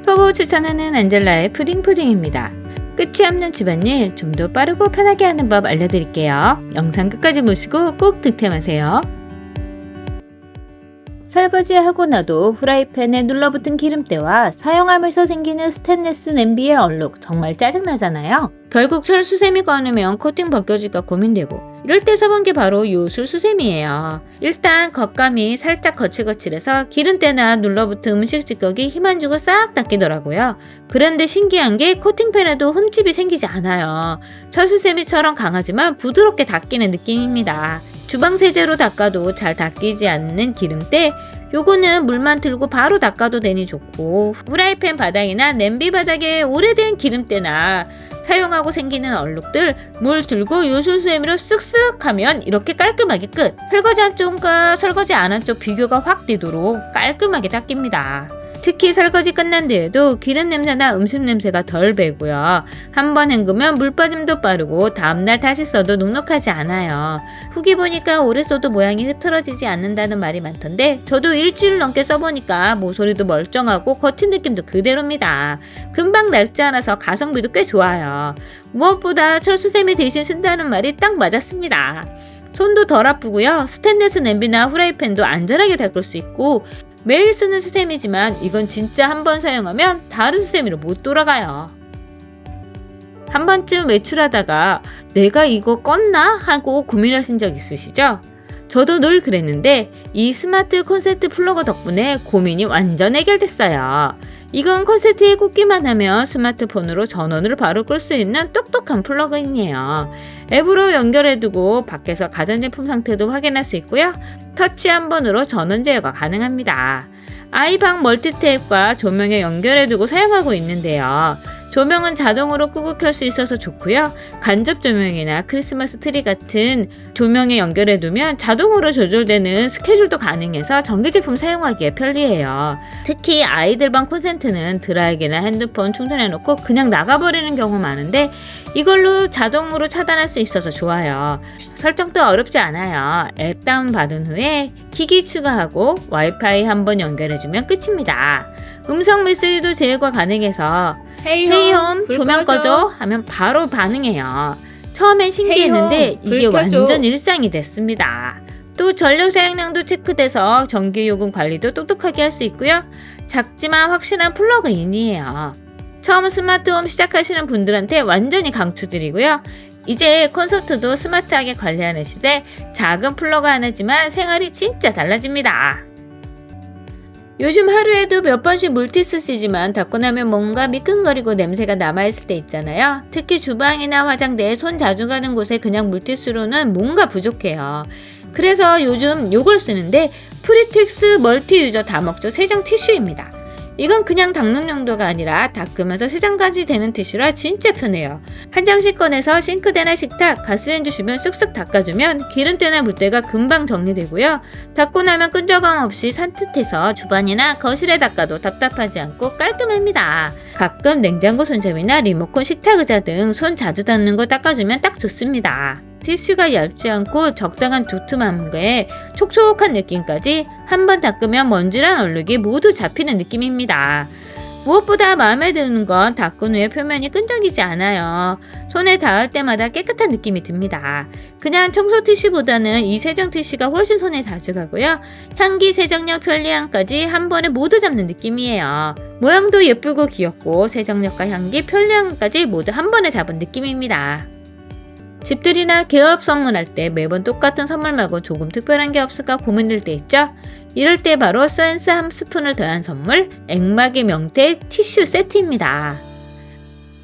보고 추천하는 안젤라의 푸딩입니다. 끝이 없는 집안일 좀 더 빠르고 편하게 하는 법 알려드릴게요. 영상 끝까지 보시고 꼭 득템하세요. 설거지하고 나도 후라이팬에 눌러붙은 기름때와 사용하면서 생기는 스테인리스 냄비의 얼룩 정말 짜증나잖아요. 결국 철수세미 꺼내면 코팅 벗겨질까 고민되고 이럴 때 써본 게 바로 요술수세미예요. 일단 겉감이 살짝 거칠거칠해서 기름때나 눌러붙은 음식 찌꺼기 힘 안 주고 싹 닦이더라고요. 그런데 신기한 게 코팅팬에도 흠집이 생기지 않아요. 철수세미처럼 강하지만 부드럽게 닦이는 느낌입니다. 주방 세제로 닦아도 잘 닦이지 않는 기름때 요거는 물만 들고 바로 닦아도 되니 좋고, 후라이팬 바닥이나 냄비 바닥에 오래된 기름때나 사용하고 생기는 얼룩들 물 들고 요술수세미로 쓱쓱 하면 이렇게 깔끔하게 끝! 설거지 한쪽과 설거지 안 한 쪽 비교가 확 되도록 깔끔하게 닦입니다. 특히 설거지 끝난 뒤에도 기름 냄새나 음식 냄새가 덜 배고요. 한번 헹구면 물 빠짐도 빠르고 다음날 다시 써도 눅눅하지 않아요. 후기 보니까 오래 써도 모양이 흐트러지지 않는다는 말이 많던데 저도 일주일 넘게 써보니까 모서리도 멀쩡하고 거친 느낌도 그대로입니다. 금방 낡지 않아서 가성비도 꽤 좋아요. 무엇보다 철수세미 대신 쓴다는 말이 딱 맞았습니다. 손도 덜 아프고요. 스테인리스 냄비나 후라이팬도 안전하게 닦을 수 있고 매일 쓰는 수세미지만 이건 진짜 한 번 사용하면 다른 수세미로 못 돌아가요. 한 번쯤 외출하다가 내가 이거 껐나? 하고 고민하신 적 있으시죠? 저도 늘 그랬는데 이 스마트 콘센트 플러그 덕분에 고민이 완전 해결됐어요. 이건 콘센트에 꽂기만 하면 스마트폰으로 전원을 바로 끌 수 있는 똑똑한 플러그인이에요. 앱으로 연결해두고 밖에서 가전제품 상태도 확인할 수 있고요. 터치 한 번으로 전원 제어가 가능합니다. 아이방 멀티탭과 조명에 연결해두고 사용하고 있는데요. 조명은 자동으로 끄고 켤 수 있어서 좋고요. 간접 조명이나 크리스마스 트리 같은 조명에 연결해두면 자동으로 조절되는 스케줄도 가능해서 전기 제품 사용하기에 편리해요. 특히 아이들 방 콘센트는 드라이기나 핸드폰 충전해놓고 그냥 나가버리는 경우 많은데 이걸로 자동으로 차단할 수 있어서 좋아요. 설정도 어렵지 않아요. 앱 다운받은 후에 기기 추가하고 와이파이 한번 연결해주면 끝입니다. 음성 메시지도 제어가 가능해서 헤이홈 조명 꺼줘 하면 바로 반응해요. 처음엔 신기했는데 이게 완전 일상이 됐습니다. 또 전력 사용량도 체크돼서 전기요금 관리도 똑똑하게 할 수 있고요. 작지만 확실한 플러그인이에요. 처음 스마트홈 시작하시는 분들한테 완전히 강추드리고요. 이제 콘서트도 스마트하게 관리하는 시대, 작은 플러그 하나지만 생활이 진짜 달라집니다. 요즘 하루에도 몇 번씩 물티 쓰시지만 닦고 나면 뭔가 미끈거리고 냄새가 남아있을 때 있잖아요. 특히 주방이나 화장대에 손 자주 가는 곳에 그냥 물티스로는 뭔가 부족해요. 그래서 요즘 요걸 쓰는데 프리텍스 멀티유저 다목적 세정 티슈입니다. 이건 그냥 닦는 용도가 아니라 닦으면서 세정까지 되는 티슈라 진짜 편해요. 한 장씩 꺼내서 싱크대나 식탁, 가스레인지 주변 쓱쓱 닦아주면 기름때나 물때가 금방 정리되고요. 닦고 나면 끈적함 없이 산뜻해서 주방이나 거실에 닦아도 답답하지 않고 깔끔합니다. 가끔 냉장고 손잡이나 리모컨 식탁 의자 등 손 자주 닿는 거 닦아주면 딱 좋습니다. 티슈가 얇지 않고 적당한 두툼함에 촉촉한 느낌까지 한 번 닦으면 먼지랑 얼룩이 모두 잡히는 느낌입니다. 무엇보다 마음에 드는 건 닦은 후에 표면이 끈적이지 않아요. 손에 닿을 때마다 깨끗한 느낌이 듭니다. 그냥 청소 티슈보다는 이 세정 티슈가 훨씬 손에 자주 가고요. 향기 세정력 편리함까지 한 번에 모두 잡는 느낌이에요. 모양도 예쁘고 귀엽고 세정력과 향기 편리함까지 모두 한 번에 잡은 느낌입니다. 집들이나 개업 선물할 때 매번 똑같은 선물 말고 조금 특별한 게 없을까 고민될 때 있죠? 이럴 때 바로 센스 한 스푼을 더한 선물, 액마기 명태 티슈 세트입니다.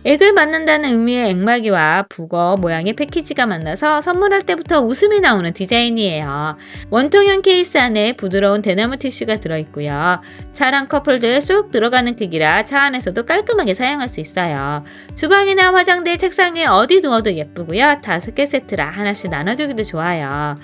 액을 받는다는 의미의 액마기와 북어 모양의 패키지가 만나서 선물할 때부터 웃음이 나오는 디자인이에요. 원통형 케이스 안에 부드러운 대나무 티슈가 들어있고요. 차랑 컵홀더에 쏙 들어가는 크기라 차 안에서도 깔끔하게 사용할 수 있어요. 주방이나 화장대 책상 위에 어디 두어도 예쁘고요. 5개 세트라 하나씩 나눠주기도 좋아요.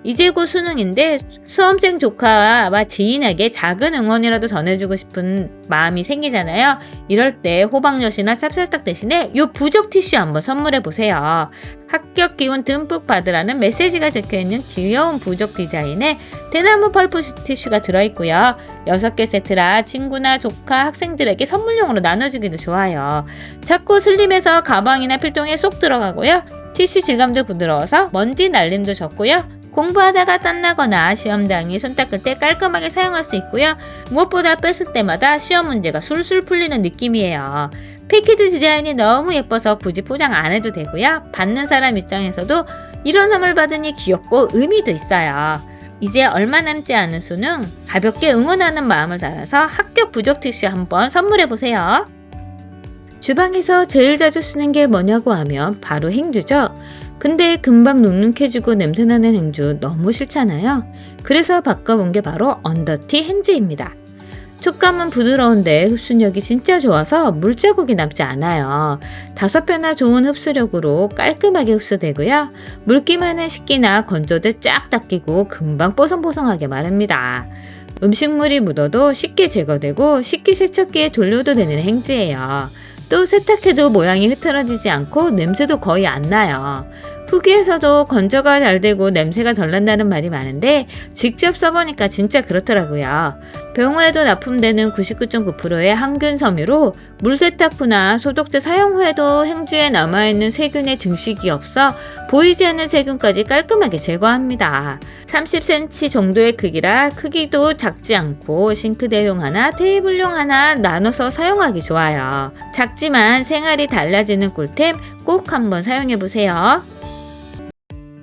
이제 곧 수능인데 수험생 조카와 지인에게 작은 응원이라도 전해주고 싶은 마음이 생기잖아요. 이럴 때 호박엿이나 찹쌀떡 대신에 요 부적 티슈 한번 선물해보세요. 합격 기운 듬뿍 받으라는 메시지가 적혀있는 귀여운 부적 디자인에 대나무 펄프 티슈가 들어있고요. 6개 세트라 친구나 조카, 학생들에게 선물용으로 나눠주기도 좋아요. 작고 슬림해서 가방이나 필통에 쏙 들어가고요. 티슈 질감도 부드러워서 먼지 날림도 적고요. 공부하다가 땀나거나 시험당일 손 닦을 때 깔끔하게 사용할 수 있고요. 무엇보다 뺐을 때마다 시험 문제가 술술 풀리는 느낌이에요. 패키지 디자인이 너무 예뻐서 굳이 포장 안 해도 되고요. 받는 사람 입장에서도 이런 선물 받으니 귀엽고 의미도 있어요. 이제 얼마 남지 않은 수능, 가볍게 응원하는 마음을 담아서 합격 부적 티슈 한번 선물해보세요. 주방에서 제일 자주 쓰는 게 뭐냐고 하면 바로 행주죠. 근데 금방 눅눅해지고 냄새나는 행주 너무 싫잖아요. 그래서 바꿔본 게 바로 언더티 행주입니다. 촉감은 부드러운데 흡수력이 진짜 좋아서 물자국이 남지 않아요. 5배나 좋은 흡수력으로 깔끔하게 흡수되고요. 물기 많은 식기나 건조대 쫙 닦이고 금방 뽀송뽀송하게 마릅니다. 음식물이 묻어도 쉽게 제거되고 식기세척기에 돌려도 되는 행주예요. 또 세탁해도 모양이 흐트러지지 않고 냄새도 거의 안 나요. 후기에서도 건조가 잘 되고 냄새가 덜 난다는 말이 많은데 직접 써보니까 진짜 그렇더라고요. 병원에도 납품되는 99.9%의 항균 섬유로 물세탁 후나 소독제 사용 후에도 행주에 남아있는 세균의 증식이 없어 보이지 않는 세균까지 깔끔하게 제거합니다. 30cm 정도의 크기라 크기도 작지 않고 싱크대용 하나, 테이블용 하나 나눠서 사용하기 좋아요. 작지만 생활이 달라지는 꿀템 꼭 한번 사용해보세요.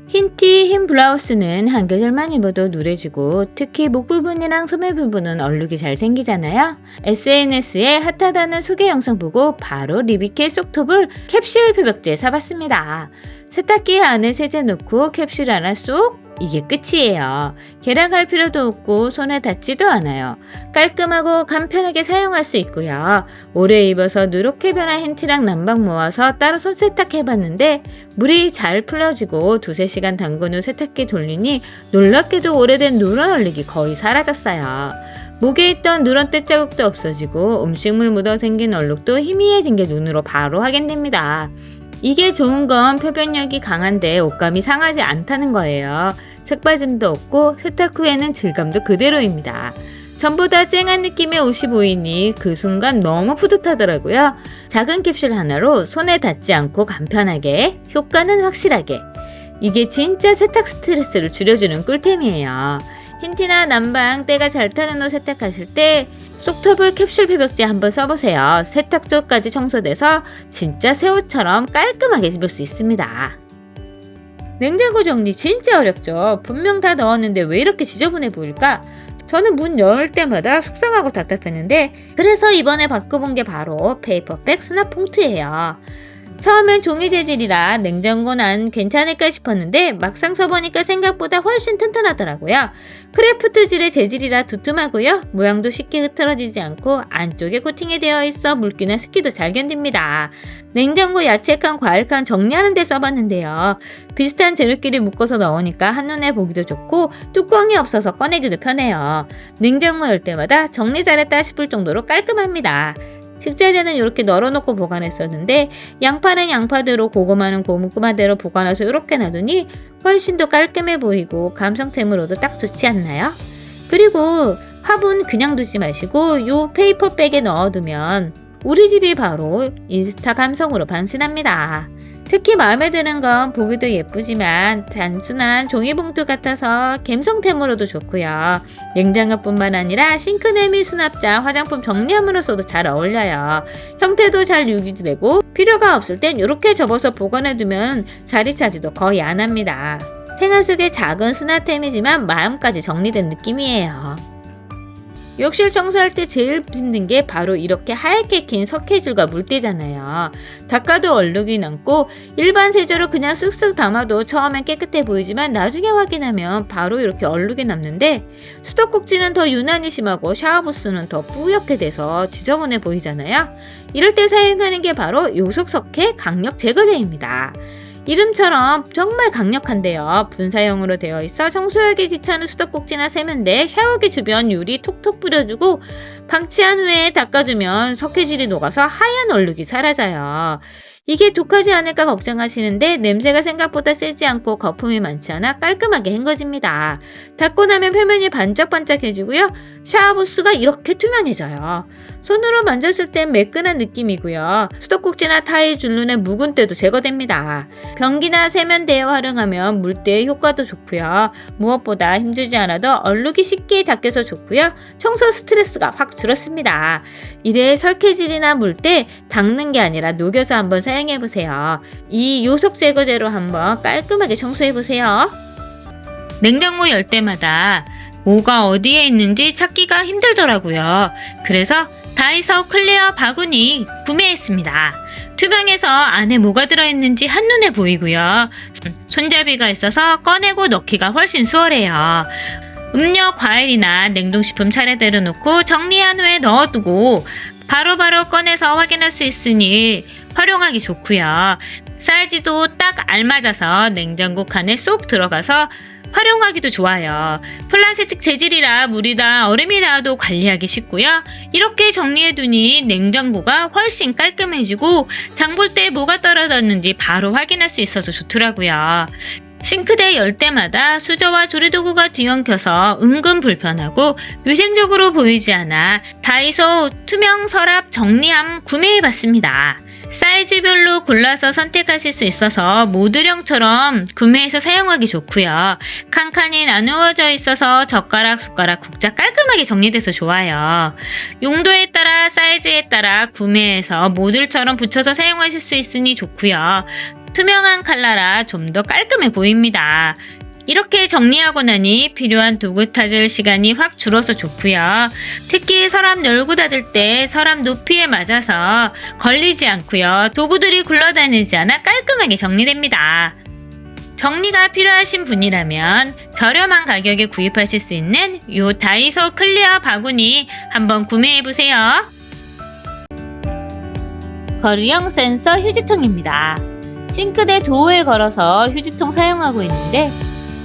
흰티, 흰 블라우스는 한 계절만 입어도 누래지고 특히 목 부분이랑 소매 부분은 얼룩이 잘 생기잖아요. SNS에 핫하다는 소개 영상 보고 바로 리비케 속톱을 캡슐 표백제 사봤습니다. 세탁기 안에 세제 넣고 캡슐 하나 쏙, 이게 끝이에요. 계량할 필요도 없고 손에 닿지도 않아요. 깔끔하고 간편하게 사용할 수 있고요. 오래 입어서 누렇게 변한 흰티랑 남방 모아서 따로 손세탁 해봤는데 물이 잘 풀려지고 2-3시간 담근 후 세탁기 돌리니 놀랍게도 오래된 누런 얼룩이 거의 사라졌어요. 목에 있던 누런 때 자국도 없어지고 음식물 묻어 생긴 얼룩도 희미해진 게 눈으로 바로 확인됩니다. 이게 좋은 건 표변력이 강한데 옷감이 상하지 않다는 거예요. 색빠짐도 없고 세탁 후에는 질감도 그대로입니다. 전보다 쨍한 느낌의 옷이 보이니 그 순간 너무 뿌듯하더라고요. 작은 캡슐 하나로 손에 닿지 않고 간편하게, 효과는 확실하게. 이게 진짜 세탁 스트레스를 줄여주는 꿀템이에요. 흰티나 남방 때가 잘 타는 옷 세탁하실 때 속터블 캡슐 표백제 한번 써보세요. 세탁조까지 청소돼서 진짜 새 옷처럼 깔끔하게 입을 수 있습니다. 냉장고 정리 진짜 어렵죠. 분명 다 넣었는데 왜 이렇게 지저분해 보일까? 저는 문 열 때마다 속상하고 답답했는데 그래서 이번에 바꿔본 게 바로 페이퍼백 수납 봉투예요. 처음엔 종이 재질이라 냉장고는 안 괜찮을까 싶었는데 막상 써보니까 생각보다 훨씬 튼튼하더라고요. 크래프트질의 재질이라 두툼하고요. 모양도 쉽게 흐트러지지 않고 안쪽에 코팅이 되어 있어 물기나 습기도 잘 견딥니다. 냉장고 야채칸, 과일칸 정리하는 데 써봤는데요. 비슷한 재료끼리 묶어서 넣으니까 한눈에 보기도 좋고 뚜껑이 없어서 꺼내기도 편해요. 냉장고 열 때마다 정리 잘했다 싶을 정도로 깔끔합니다. 식자재는 이렇게 널어놓고 보관했었는데 양파는 양파대로 고구마는 고구마대로 보관해서 이렇게 놔두니 훨씬 더 깔끔해 보이고 감성템으로도 딱 좋지 않나요? 그리고 화분 그냥 두지 마시고 요 페이퍼백에 넣어두면 우리 집이 바로 인스타 감성으로 반신합니다. 특히 마음에 드는 건 보기도 예쁘지만 단순한 종이봉투 같아서 감성템으로도 좋고요. 냉장고뿐만 아니라 싱크대미 수납장, 화장품 정리함으로써도 잘 어울려요. 형태도 잘 유지되고 필요가 없을 땐 이렇게 접어서 보관해두면 자리 차지도 거의 안 합니다. 생활 속의 작은 수납템이지만 마음까지 정리된 느낌이에요. 욕실 청소할 때 제일 힘든 게 바로 이렇게 하얗게 낀 석회줄과 물때잖아요. 닦아도 얼룩이 남고 일반 세제로 그냥 쓱쓱 담아도 처음엔 깨끗해 보이지만 나중에 확인하면 바로 이렇게 얼룩이 남는데 수도꼭지는 더 유난히 심하고 샤워부스는 더 뿌옇게 돼서 지저분해 보이잖아요. 이럴 때 사용하는 게 바로 요속 석회 강력 제거제입니다. 이름처럼 정말 강력한데요. 분사형으로 되어 있어 청소하기 귀찮은 수도꼭지나 세면대, 샤워기 주변 유리 톡톡 뿌려주고 방치한 후에 닦아주면 석회질이 녹아서 하얀 얼룩이 사라져요. 이게 독하지 않을까 걱정하시는데 냄새가 생각보다 세지 않고 거품이 많지 않아 깔끔하게 헹궈집니다. 닦고 나면 표면이 반짝반짝해지고요. 샤워 부스가 이렇게 투명해져요. 손으로 만졌을 땐 매끈한 느낌이고요. 수도꼭지나 타일 줄눈의 묵은 때도 제거됩니다. 변기나 세면대에 활용하면 물때의 효과도 좋고요. 무엇보다 힘들지 않아도 얼룩이 쉽게 닦여서 좋고요. 청소 스트레스가 확 줄었습니다. 이래 설계질이나 물때 닦는 게 아니라 녹여서 한번 사용해보세요. 이 요속 제거제로 한번 깔끔하게 청소해보세요. 냉장고 열 때마다 뭐가 어디에 있는지 찾기가 힘들더라고요. 그래서 다이소 클리어 바구니 구매했습니다. 투명해서 안에 뭐가 들어있는지 한눈에 보이고요. 손잡이가 있어서 꺼내고 넣기가 훨씬 수월해요. 음료, 과일이나 냉동식품 차례대로 놓고 정리한 후에 넣어두고 바로바로 꺼내서 확인할 수 있으니 활용하기 좋고요. 사이즈도 딱 알맞아서 냉장고 칸에 쏙 들어가서 활용하기도 좋아요. 플라스틱 재질이라 물이나 얼음이 닿아도 관리하기 쉽고요. 이렇게 정리해두니 냉장고가 훨씬 깔끔해지고 장 볼 때 뭐가 떨어졌는지 바로 확인할 수 있어서 좋더라고요. 싱크대 열 때마다 수저와 조리도구가 뒤엉켜서 은근 불편하고 위생적으로 보이지 않아 다이소 투명 서랍 정리함 구매해봤습니다. 사이즈별로 골라서 선택하실 수 있어서 모듈형처럼 구매해서 사용하기 좋고요. 칸칸이 나누어져 있어서 젓가락, 숟가락, 국자 깔끔하게 정리돼서 좋아요. 용도에 따라 사이즈에 따라 구매해서 모듈처럼 붙여서 사용하실 수 있으니 좋고요. 투명한 칼라라 좀 더 깔끔해 보입니다. 이렇게 정리하고 나니 필요한 도구 찾을 시간이 확 줄어서 좋고요. 특히 서랍 열고 닫을 때 서랍 높이에 맞아서 걸리지 않고요. 도구들이 굴러다니지 않아 깔끔하게 정리됩니다. 정리가 필요하신 분이라면 저렴한 가격에 구입하실 수 있는 요 다이소 클리어 바구니 한번 구매해보세요. 거류형 센서 휴지통입니다. 싱크대 도어에 걸어서 휴지통 사용하고 있는데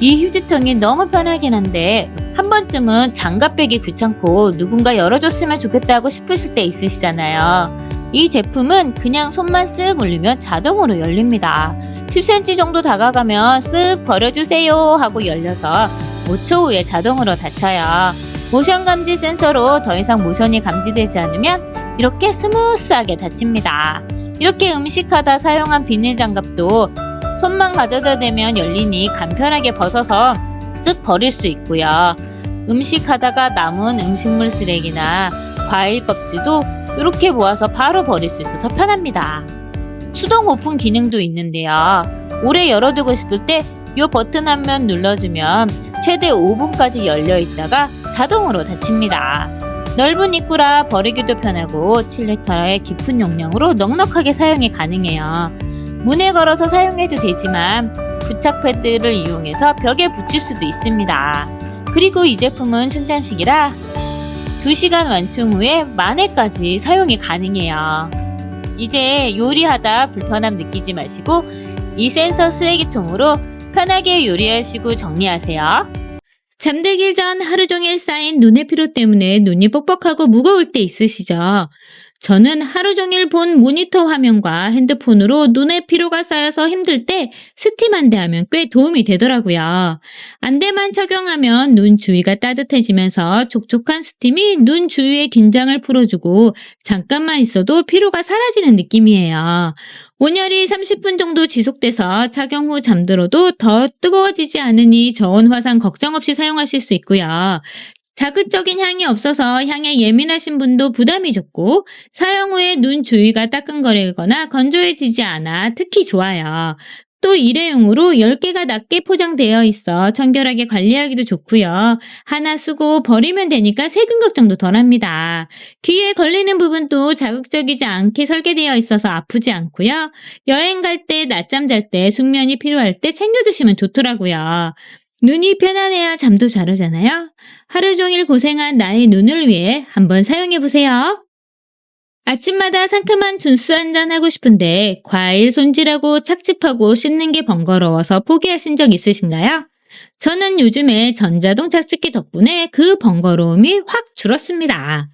이 휴지통이 너무 편하긴 한데 한 번쯤은 장갑 빼기 귀찮고 누군가 열어줬으면 좋겠다고 싶으실 때 있으시잖아요. 이 제품은 그냥 손만 쓱 올리면 자동으로 열립니다. 10cm 정도 다가가면 쓱 버려주세요 하고 열려서 5초 후에 자동으로 닫혀요. 모션 감지 센서로 더 이상 모션이 감지되지 않으면 이렇게 스무스하게 닫힙니다. 이렇게 음식하다 사용한 비닐 장갑도 손만 가져다 대면 열리니 간편하게 벗어서 쓱 버릴 수 있고요. 음식하다가 남은 음식물 쓰레기나 과일 껍질도 이렇게 모아서 바로 버릴 수 있어서 편합니다. 수동 오픈 기능도 있는데요. 오래 열어두고 싶을 때 이 버튼 한 번 눌러주면 최대 5분까지 열려 있다가 자동으로 닫힙니다. 넓은 입구라 버리기도 편하고 7리터의 깊은 용량으로 넉넉하게 사용이 가능해요. 문에 걸어서 사용해도 되지만 부착 패드를 이용해서 벽에 붙일 수도 있습니다. 그리고 이 제품은 충전식이라 2시간 완충 후에 만회까지 사용이 가능해요. 이제 요리하다 불편함 느끼지 마시고 이 센서 쓰레기통으로 편하게 요리하시고 정리하세요. 잠들기 전 하루 종일 쌓인 눈의 피로 때문에 눈이 뻑뻑하고 무거울 때 있으시죠? 저는 하루 종일 본 모니터 화면과 핸드폰으로 눈의 피로가 쌓여서 힘들 때 스팀 안대 하면 꽤 도움이 되더라고요. 안대만 착용하면 눈 주위가 따뜻해지면서 촉촉한 스팀이 눈 주위의 긴장을 풀어주고 잠깐만 있어도 피로가 사라지는 느낌이에요. 온열이 30분 정도 지속돼서 착용 후 잠들어도 더 뜨거워지지 않으니 저온 화상 걱정 없이 사용하실 수 있고요. 자극적인 향이 없어서 향에 예민하신 분도 부담이 적고 사용 후에 눈 주위가 따끔거리거나 건조해지지 않아 특히 좋아요. 또 일회용으로 10개가 낮게 포장되어 있어 청결하게 관리하기도 좋고요. 하나 쓰고 버리면 되니까 세균 걱정도 덜합니다. 귀에 걸리는 부분도 자극적이지 않게 설계되어 있어서 아프지 않고요. 여행 갈 때, 낮잠 잘 때, 숙면이 필요할 때 챙겨두시면 좋더라고요. 눈이 편안해야 잠도 잘 오잖아요. 하루 종일 고생한 나의 눈을 위해 한번 사용해보세요. 아침마다 상큼한 주스 한잔 하고 싶은데 과일 손질하고 착즙하고 씻는 게 번거로워서 포기하신 적 있으신가요? 저는 요즘에 전자동 착즙기 덕분에 그 번거로움이 확 줄었습니다.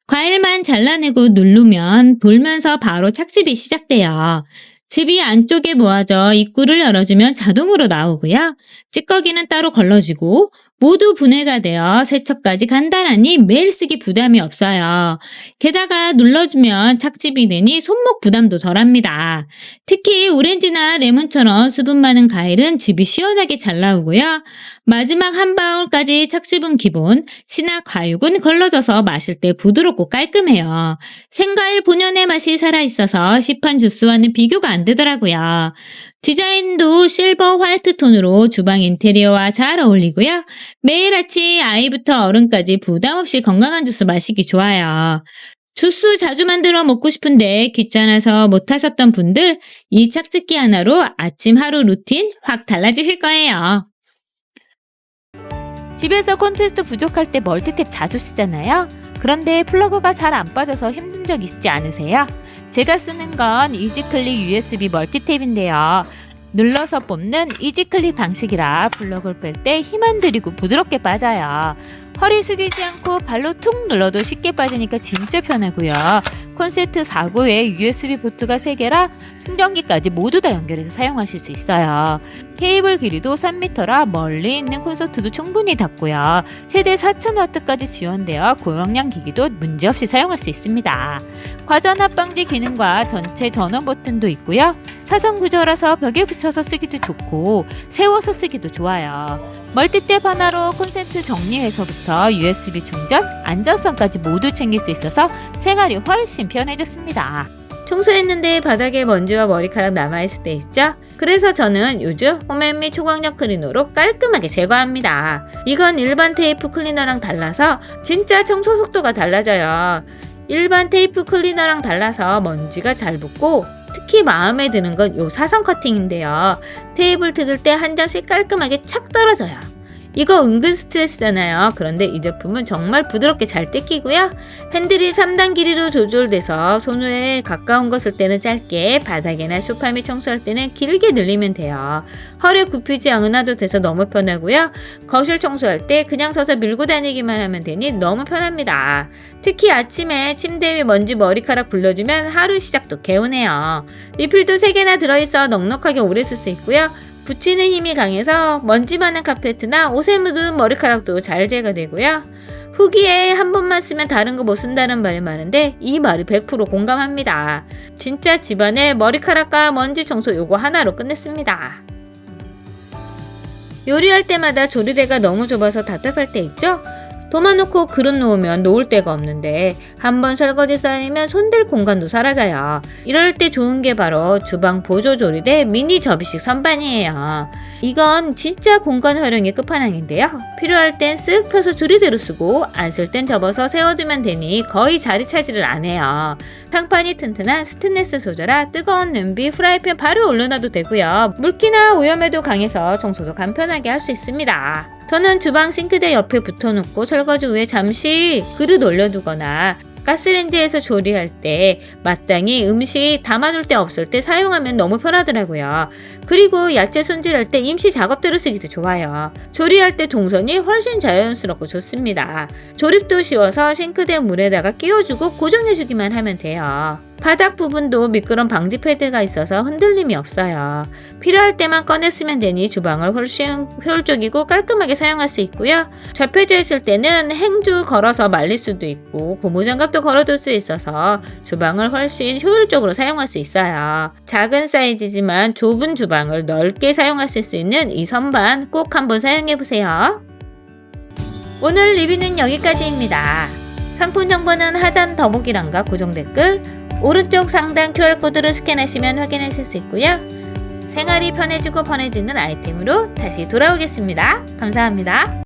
과일만 잘라내고 누르면 돌면서 바로 착즙이 시작돼요. 즙이 안쪽에 모아져 입구를 열어주면 자동으로 나오고요. 찌꺼기는 따로 걸러지고 모두 분해가 되어 세척까지 간단하니 매일 쓰기 부담이 없어요. 게다가 눌러주면 착즙이 되니 손목 부담도 덜합니다. 특히 오렌지나 레몬처럼 수분 많은 과일은 즙이 시원하게 잘 나오고요. 마지막 한 방울까지 착즙은 기본, 씨나 과육은 걸러져서 마실 때 부드럽고 깔끔해요. 생과일 본연의 맛이 살아있어서 시판 주스와는 비교가 안 되더라고요. 디자인도 실버 화이트 톤으로 주방 인테리어와 잘 어울리고요. 매일 아침 아이부터 어른까지 부담 없이 건강한 주스 마시기 좋아요. 주스 자주 만들어 먹고 싶은데 귀찮아서 못하셨던 분들, 이 착즙기 하나로 아침 하루 루틴 확 달라지실 거예요. 집에서 콘테스트 부족할 때 멀티탭 자주 쓰잖아요. 그런데 플러그가 잘 안 빠져서 힘든 적 있지 않으세요? 제가 쓰는 건 이지클릭 USB 멀티탭인데요. 눌러서 뽑는 이지클릭 방식이라 플러그를 뺄 때 힘 안 들이고 부드럽게 빠져요. 허리 숙이지 않고 발로 툭 눌러도 쉽게 빠지니까 진짜 편하고요. 콘센트 4구에 USB 포트가 3개라 충전기까지 모두 다 연결해서 사용하실 수 있어요. 케이블 길이도 3m라 멀리 있는 콘서트도 충분히 닿고요. 최대 4000W까지 지원되어 고용량 기기도 문제없이 사용할 수 있습니다. 과전 합방지 기능과 전체 전원 버튼도 있고요. 사선 구조라서 벽에 붙여서 쓰기도 좋고 세워서 쓰기도 좋아요. 멀티탭 하나로 콘센트 정리해서부터 USB 충전, 안전성까지 모두 챙길 수 있어서 생활이 훨씬 편해졌습니다. 청소했는데 바닥에 먼지와 머리카락 남아있을 때 있죠? 그래서 저는 요즘 홈앤미 초강력 클리너로 깔끔하게 제거합니다. 이건 일반 테이프 클리너랑 달라서 진짜 청소 속도가 달라져요. 일반 테이프 클리너랑 달라서 먼지가 잘 붙고 특히 마음에 드는 건 요 사선 커팅인데요. 테이블 뜯을 때 한 장씩 깔끔하게 착 떨어져요. 이거 은근 스트레스잖아요. 그런데 이 제품은 정말 부드럽게 잘 뜯기고요. 핸들이 3단 길이로 조절돼서 손에 가까운 거 쓸 때는 짧게, 바닥이나 소파 및 청소할 때는 길게 늘리면 돼요. 허리 굽히지 않아도 돼서 너무 편하고요. 거실 청소할 때 그냥 서서 밀고 다니기만 하면 되니 너무 편합니다. 특히 아침에 침대 위 먼지 머리카락 불러주면 하루 시작도 개운해요. 리필도 3개나 들어있어 넉넉하게 오래 쓸 수 있고요. 붙이는 힘이 강해서 먼지 많은 카페트나 옷에 묻은 머리카락도 잘 제거되고요. 후기에 한 번만 쓰면 다른 거 못 쓴다는 말이 많은데 이 말이 100% 공감합니다. 진짜 집안의 머리카락과 먼지 청소 요거 하나로 끝냈습니다. 요리할 때마다 조리대가 너무 좁아서 답답할 때 있죠? 도마놓고 그릇 놓으면 놓을 데가 없는데 한번 설거지 쌓이면 손댈 공간도 사라져요. 이럴 때 좋은 게 바로 주방 보조조리대 미니 접이식 선반이에요. 이건 진짜 공간 활용의 끝판왕인데요. 필요할 땐 쓱 펴서 조리대로 쓰고 안 쓸 땐 접어서 세워두면 되니 거의 자리 차지를 안 해요. 상판이 튼튼한 스테인리스 소재라 뜨거운 냄비, 프라이팬 바로 올려놔도 되고요. 물기나 오염에도 강해서 청소도 간편하게 할 수 있습니다. 저는 주방 싱크대 옆에 붙여놓고 설거지 후에 잠시 그릇 올려두거나 가스레인지에서 조리할 때 마땅히 음식 담아둘 데 없을 때 사용하면 너무 편하더라고요. 그리고 야채 손질할 때 임시 작업대로 쓰기도 좋아요. 조리할 때 동선이 훨씬 자연스럽고 좋습니다. 조립도 쉬워서 싱크대 물에다가 끼워주고 고정해주기만 하면 돼요. 바닥 부분도 미끄럼 방지 패드가 있어서 흔들림이 없어요. 필요할 때만 꺼내 쓰면 되니 주방을 훨씬 효율적이고 깔끔하게 사용할 수 있고요. 접혀져 있을 때는 행주 걸어서 말릴 수도 있고 고무장갑도 걸어둘 수 있어서 주방을 훨씬 효율적으로 사용할 수 있어요. 작은 사이즈지만 좁은 주방을 넓게 사용하실 수 있는 이 선반 꼭 한번 사용해보세요. 오늘 리뷰는 여기까지입니다. 상품 정보는 하단 더보기란과 고정 댓글, 오른쪽 상단 QR코드를 스캔하시면 확인하실 수 있고요. 생활이 편해지고 편해지는 아이템으로 다시 돌아오겠습니다. 감사합니다.